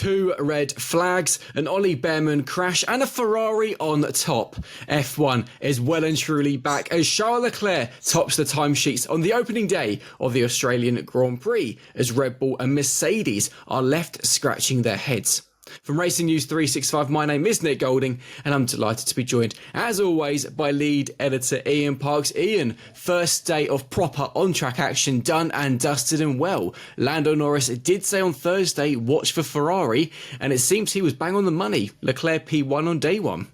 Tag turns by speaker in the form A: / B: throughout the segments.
A: Two red flags, an Bman crash and a Ferrari on top. F1 is well and truly back as Charles Leclerc tops the timesheets on the opening day of the Australian Grand Prix as Red Bull and Mercedes are left scratching their heads. From Racing News 365, my name is Nick Golding and I'm delighted to be joined, as always, by lead editor Ian Parks. Ian, first day of proper on-track action done and dusted and well. Lando Norris did say on Thursday, watch for Ferrari, and it seems he was bang on the money. Leclerc P1 on day one.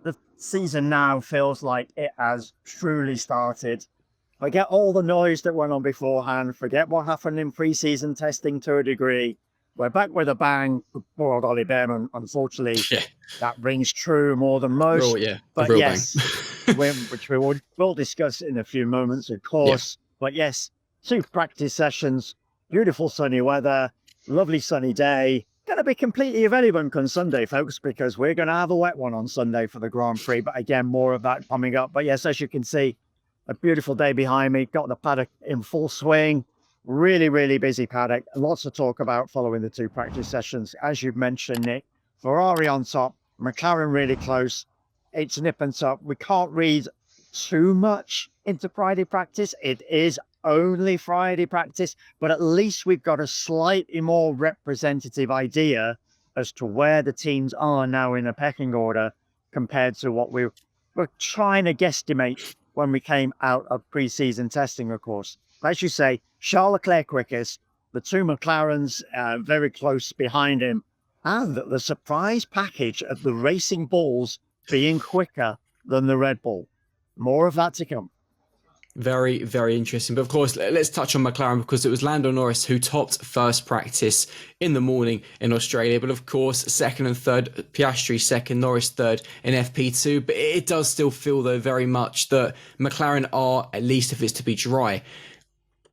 B: The season now feels like it has truly started. Forget all the noise that went on beforehand, forget what happened in pre-season testing to a degree. We're back with a bang for poor old Bman. Unfortunately, that rings true more than most. But yes, which we will discuss in a few moments, of course. But yes, 2 practice sessions, beautiful sunny weather, lovely sunny day. Going to be completely irrelevant on Sunday, folks, because we're going to have a wet one on Sunday for the Grand Prix. But again, more of that coming up. But yes, as you can see, a beautiful day behind me. Got the paddock in full swing. Really, really busy paddock. Lots to talk about following the 2 practice sessions. As you've mentioned, Nick, Ferrari on top, McLaren really close. It's nip and tuck. We can't read too much into Friday practice. It is only Friday practice, but at least we've got a slightly more representative idea as to where the teams are now in a pecking order compared to what we were trying to guesstimate when we came out of pre-season testing, of course. As you say, Charles Leclerc quickest, the 2 McLarens very close behind him, and the surprise package of the Racing Bulls being quicker than the Red Bull. More of that to come.
A: Very, very interesting. But of course, let's touch on McLaren because it was Lando Norris who topped first practice in the morning in Australia. But of course, second and third, Piastri second, Norris third in FP2. But it does still feel, though, very much that McLaren are, at least if it's to be dry,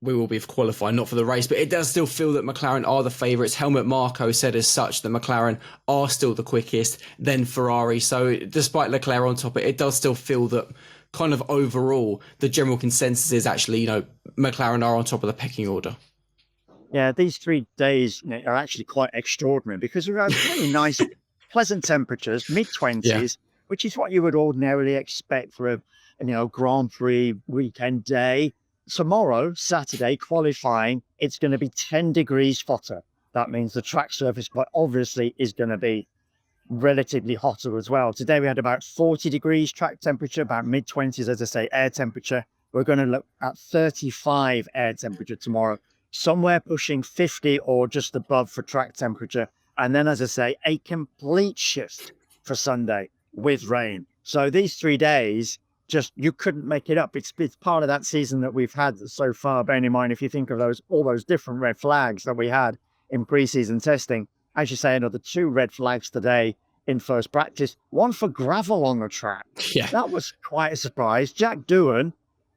A: we will be qualifying, not for the race, but it does still feel that McLaren are the favourites. Helmut Marko said as such that McLaren are still the quickest, then Ferrari. So despite Leclerc on top, it does still feel that kind of overall, the general consensus is actually, McLaren are on top of the pecking order.
B: Yeah, these 3 days are actually quite extraordinary because we've had really nice, pleasant temperatures, mid-20s, which is what you would ordinarily expect for a Grand Prix weekend day. Tomorrow, Saturday, qualifying, it's going to be 10 degrees hotter. That means the track surface, but obviously, is going to be relatively hotter as well. Today, we had about 40 degrees track temperature, about mid-20s, as I say, air temperature. We're going to look at 35 air temperature tomorrow, somewhere pushing 50 or just above for track temperature. And then, as I say, a complete shift for Sunday with rain. So these 3 days, you couldn't make it up. It's part of that season that we've had so far. Bearing in mind, if you think of all those different red flags that we had in pre-season testing, as you say, another 2 red flags today in first practice, 1 for gravel on the track.
A: Yeah.
B: That was quite a surprise. Jack Doohan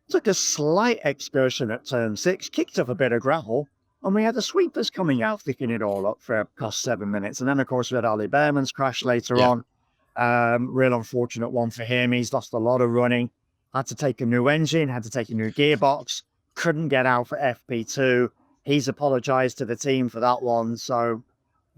B: took a slight excursion at turn 6, kicked up a bit of gravel, and we had the sweepers coming out, picking it all up for cost 7 minutes. And then, of course, we had Ollie Behrman's crash later on. Real unfortunate one for him. He's lost a lot of running, had to take a new engine, had to take a new gearbox, couldn't get out for FP2. He's apologized to the team for that one. So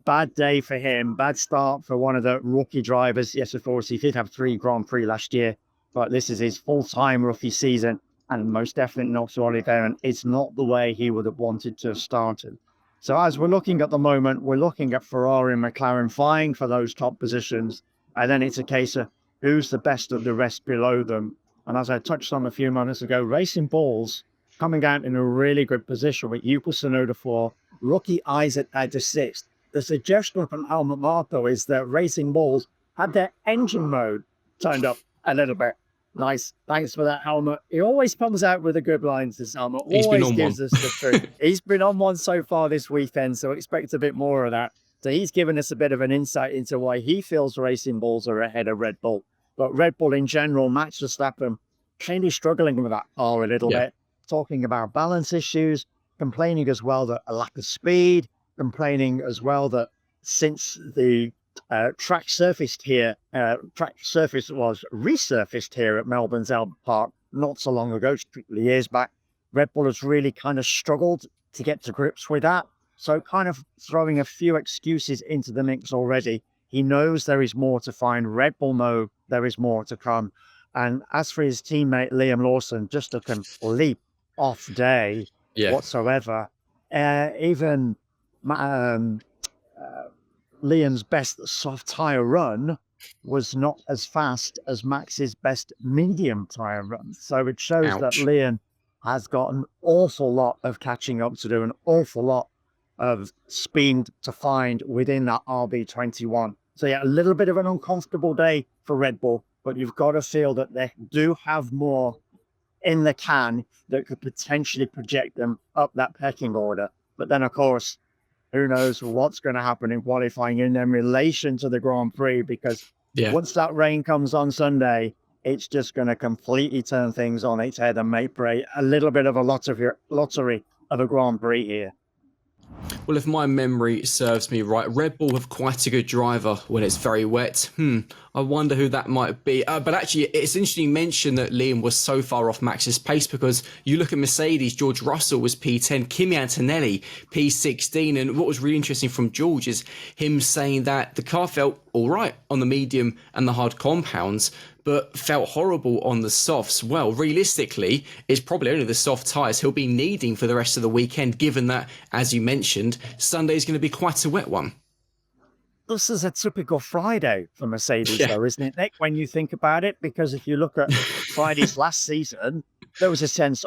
B: bad day for him, bad start for one of the rookie drivers. Yes, of course, he did have 3 Grand Prix last year, but this is his full-time rookie season, and most definitely not to Ollie Behrman. It's not the way he would have wanted to have started. So as we're looking at the moment, we're looking at Ferrari and McLaren vying for those top positions. And then it's a case of who's the best of the rest below them. And as I touched on a few moments ago, Racing Bulls coming out in a really good position with Yuka Tsunoda 4, rookie Isaac Adder 6. The suggestion from Helmut Marko is that Racing Bulls had their engine mode turned up a little bit. Nice. Thanks for that, Helmut. He always comes out with a good lines, this Helmut. Always gives us the truth. He's been on one so far this weekend, so expect a bit more of that. So he's given us a bit of an insight into why he feels Racing Bulls are ahead of Red Bull. But Red Bull in general, Max Verstappen, clearly struggling with that car a little bit, talking about balance issues, complaining as well that a lack of speed, complaining as well that since the track surface was resurfaced here at Melbourne's Albert Park not so long ago, just a couple of years back, Red Bull has really kind of struggled to get to grips with that. So kind of throwing a few excuses into the mix already. He knows there is more to find. Red Bull know there is more to come. And as for his teammate Liam Lawson, just a complete off day
A: Yeah.
B: whatsoever. Even Liam's best soft tyre run was not as fast as Max's best medium tyre run. So it shows that
A: Ouch.
B: Liam has got an awful lot of catching up to do, an awful lot of speed to find within that RB21. So yeah, a little bit of an uncomfortable day for Red Bull, but you've got to feel that they do have more in the can that could potentially project them up that pecking order. But then, of course, who knows what's going to happen in qualifying in relation to the Grand Prix, because
A: Yeah.
B: once that rain comes on Sunday, it's just going to completely turn things on its head and make for a little bit of a lottery of a Grand Prix here.
A: Well, if my memory serves me right, Red Bull have quite a good driver when it's very wet. I wonder who that might be. But actually, it's interesting you mentioned that Liam was so far off Max's pace, because you look at Mercedes, George Russell was P10, Kimi Antonelli P16. And what was really interesting from George is him saying that the car felt all right on the medium and the hard compounds, but felt horrible on the softs. Well, realistically, it's probably only the soft tyres he'll be needing for the rest of the weekend, given that, as you mentioned, Sunday's going to be quite a wet one.
B: This is a typical Friday for Mercedes,
A: Yeah.
B: though, isn't it, Nick, when you think about it? Because if you look at Fridays last season, there was a sense,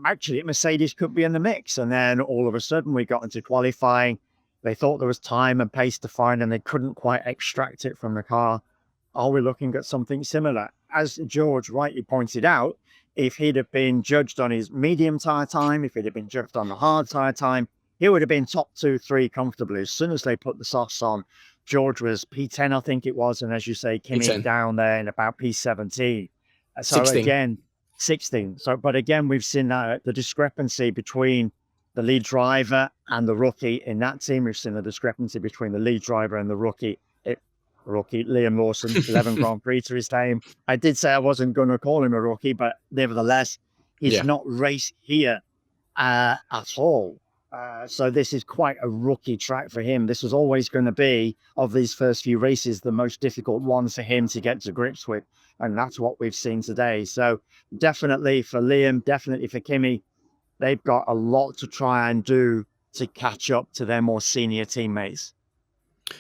B: actually, Mercedes could be in the mix. And then all of a sudden, we got into qualifying. They thought there was time and pace to find, and they couldn't quite extract it from the car. Are we looking at something similar? As George rightly pointed out, if he'd have been judged on his medium tyre time, if he'd have been judged on the hard tyre time, he would have been top 2, 3 comfortably. As soon as they put the softs on, George was P10, I think it was. And as you say, Kimi
A: P10.
B: down there in about P17. So
A: 16.
B: again, 16. But again, we've seen the discrepancy between the lead driver and the rookie in that team. We've seen the discrepancy between the lead driver and the rookie Liam Lawson, 11 Grand Prix to his name. I did say I wasn't going to call him a rookie, but nevertheless, he's not raced here at all. So this is quite a rookie track for him. This was always going to be, of these first few races, the most difficult one for him to get to grips with. And that's what we've seen today. So definitely for Liam, definitely for Kimi, they've got a lot to try and do to catch up to their more senior teammates.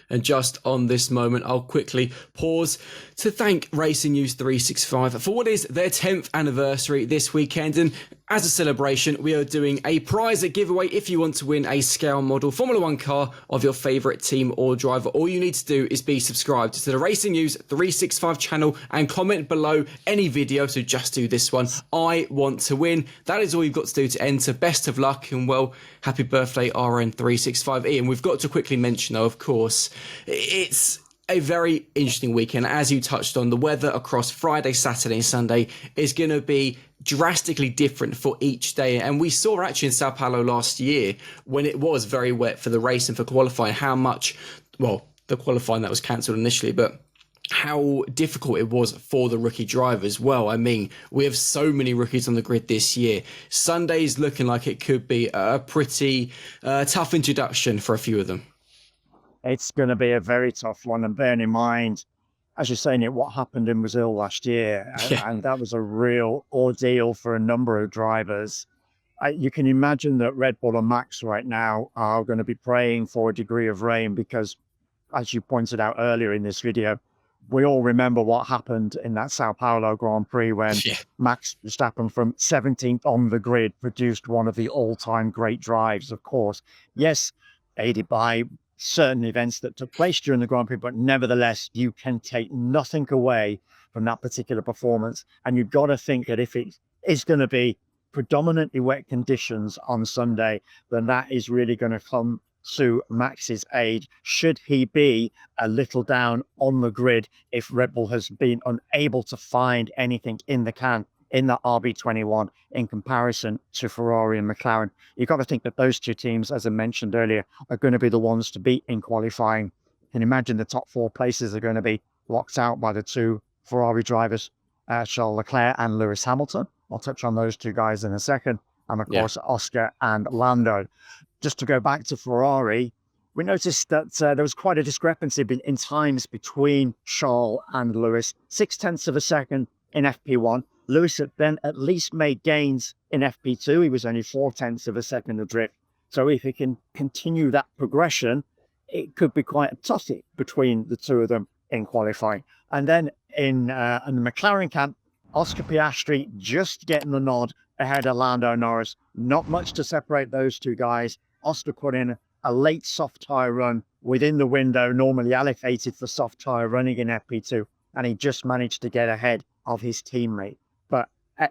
A: And just on this moment, I'll quickly pause to thank Racing News 365 for what is their 10th anniversary this weekend. And as a celebration, we are doing a prize giveaway if you want to win a scale model Formula One car of your favourite team or driver. All you need to do is be subscribed to the Racing News 365 channel and comment below any video. So just do this one. I want to win. That is all you've got to do to enter. Best of luck and, well, happy birthday, RN365. Ian, we've got to quickly mention, though, of course, it's a very interesting weekend. As you touched on, the weather across Friday, Saturday and Sunday is going to be drastically different for each day. And we saw actually in Sao Paulo last year, when it was very wet for the race and for qualifying, how much, well, the qualifying that was cancelled initially, but how difficult it was for the rookie drivers. Well, I mean, we have so many rookies on the grid this year. Sunday's looking like it could be a pretty tough introduction for a few of them.
B: It's going to be a very tough one. And bearing in mind, as you're saying, what happened in Brazil last year, and that was a real ordeal for a number of drivers. You can imagine that Red Bull and Max right now are going to be praying for a degree of rain because, as you pointed out earlier in this video, we all remember what happened in that Sao Paulo Grand Prix when Max Verstappen, from 17th on the grid, produced one of the all-time great drives, of course. Yes, aided by certain events that took place during the Grand Prix, but nevertheless, you can take nothing away from that particular performance. And you've got to think that if it is going to be predominantly wet conditions on Sunday, then that is really going to come to Max's aid, should he be a little down on the grid if Red Bull has been unable to find anything in the can in the RB21 in comparison to Ferrari and McLaren. You've got to think that those two teams, as I mentioned earlier, are going to be the ones to beat in qualifying. And imagine the top 4 places are going to be locked out by the 2 Ferrari drivers, Charles Leclerc and Lewis Hamilton. I'll touch on those 2 guys in a second. And of course, Oscar and Lando. just to go back to Ferrari, we noticed that there was quite a discrepancy in times between Charles and Lewis, 0.6 of a second in FP1. Lewis had then at least made gains in FP2. He was only 0.4 of a second adrift. So if he can continue that progression, it could be quite a tussle between the two of them in qualifying. And then in the McLaren camp, Oscar Piastri just getting the nod ahead of Lando Norris. Not much to separate those two guys. Oscar put in a late soft tyre run within the window normally allocated for soft tyre running in FP2, and he just managed to get ahead of his teammate. But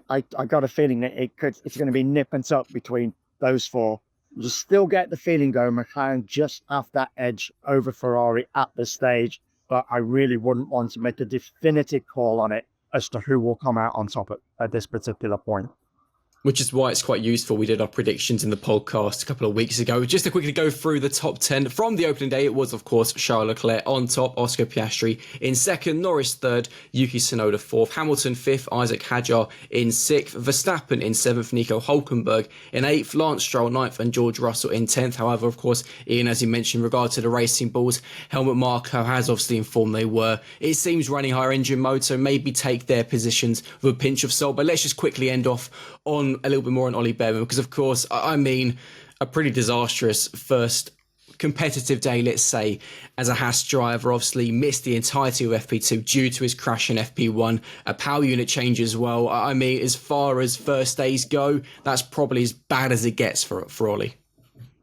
B: I got a feeling that it's going to be nip and tuck between those four. You still get the feeling, though, McLaren just have that edge over Ferrari at this stage, but I really wouldn't want to make a definitive call on it as to who will come out on top at this particular point.
A: Which is why it's quite useful. We did our predictions in the podcast a couple of weeks ago. Just to quickly go through the top 10 from the opening day, it was, of course, Charles Leclerc on top, Oscar Piastri in second, Norris third, Yuki Tsunoda fourth, Hamilton fifth, Isaac Hadjar in sixth, Verstappen in seventh, Nico Hulkenberg in eighth, Lance Stroll ninth, and George Russell in 10th. However, of course, Ian, as you mentioned, in regard to the Racing Bulls, Helmut Marko has obviously informed they were, it seems, running higher engine mode, so maybe take their positions with a pinch of salt. But let's just quickly end off on a little bit more on Ollie Bman, because of course, I mean, a pretty disastrous first competitive day, let's say, as a Haas driver. Obviously missed the entirety of FP2 due to his crash in FP1, a power unit change as well. I mean, as far as first days go, that's probably as bad as it gets for Ollie.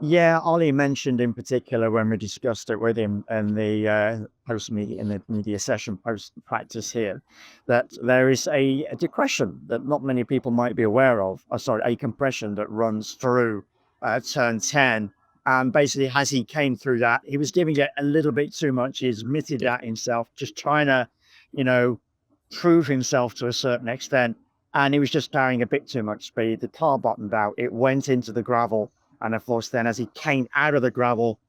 B: Yeah, Ollie mentioned in particular when we discussed it with him in the media session post practice here, that there is a depression that not many people might be aware of. A compression that runs through turn 10. And basically, as he came through that, he was giving it a little bit too much. He admitted that himself, just trying to, prove himself to a certain extent. And he was just carrying a bit too much speed. The car bottomed out. It went into the gravel. And of course, then as he came out of the gravel,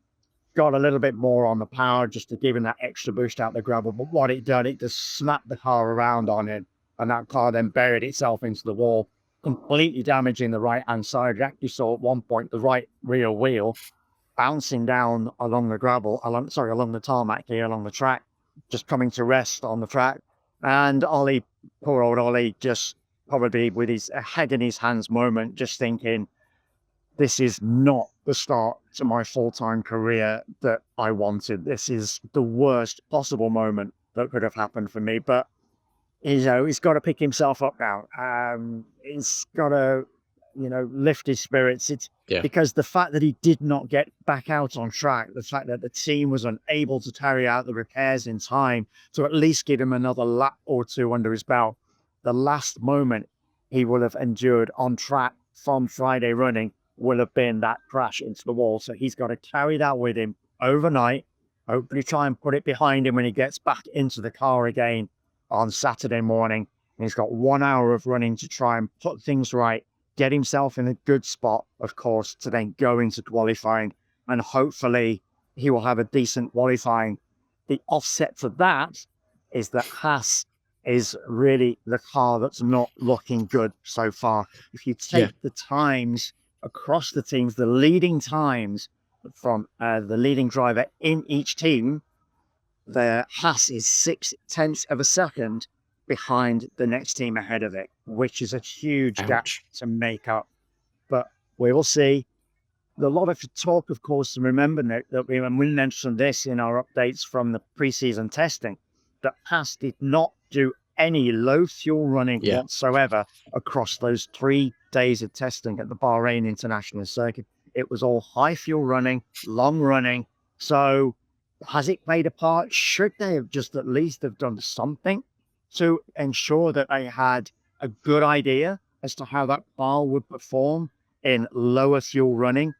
B: got a little bit more on the power just to give him that extra boost out the gravel. But what it did, it just snapped the car around on him. And that car then buried itself into the wall, completely damaging the right-hand side. You actually saw at one point the right rear wheel bouncing down along the along the tarmac here, along the track, just coming to rest on the track. And Ollie, poor old Ollie, just probably with his head in his hands moment, just thinking, this is not the start to my full-time career that I wanted. This is the worst possible moment that could have happened for me. But, he's got to pick himself up now. He's got to, lift his spirits. Because the fact that he did not get back out on track, the fact that the team was unable to carry out the repairs in time to at least give him another lap or two under his belt, the last moment he will have endured on track from Friday running will have been that crash into the wall. So he's got to carry that with him overnight, hopefully try and put it behind him when he gets back into the car again on Saturday morning. And he's got 1 hour of running to try and put things right, get himself in a good spot, of course, to then go into qualifying. And hopefully he will have a decent qualifying. The offset to that is that Haas is really the car that's not looking good so far. If you take the times across the teams, the leading times from the leading driver in each team, the Haas is 0.6 of a second behind the next team ahead of it, which is a huge gap to make up. But we will see. A lot of talk, of course, and remember that we mentioned this in our updates from the preseason testing, that Haas did not do any low fuel running whatsoever across those 3 days of testing at the Bahrain International Circuit. It was all high fuel running, long running. So has it played a part? Should they have just at least have done something to ensure that they had a good idea as to how that car would perform in lower fuel running,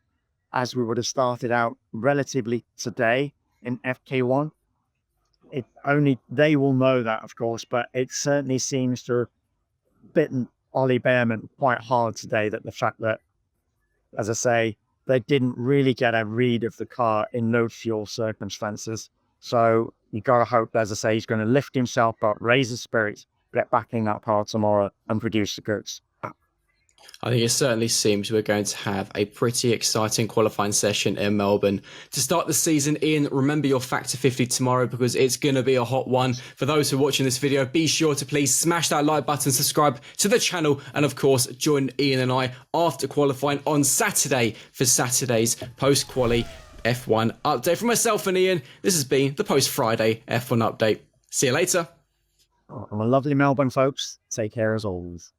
B: as we would have started out relatively today in FK1? It only they will know that, of course, but it certainly seems to have bitten Ollie Bman quite hard today, that the fact that, as I say, they didn't really get a read of the car in no fuel circumstances. So you got to hope, as I say, he's going to lift himself up, raise his spirits, get back in that car tomorrow and produce the goods.
A: I think it certainly seems we're going to have a pretty exciting qualifying session in Melbourne. To start the season, Ian, remember your Factor 50 tomorrow because it's going to be a hot one. For those who are watching this video, be sure to please smash that like button, subscribe to the channel, and of course, join Ian and I after qualifying on Saturday for Saturday's post-quali F1 update. From myself and Ian, this has been the post-Friday F1 update. See you later.
B: Oh, and a lovely Melbourne, folks. Take care as always.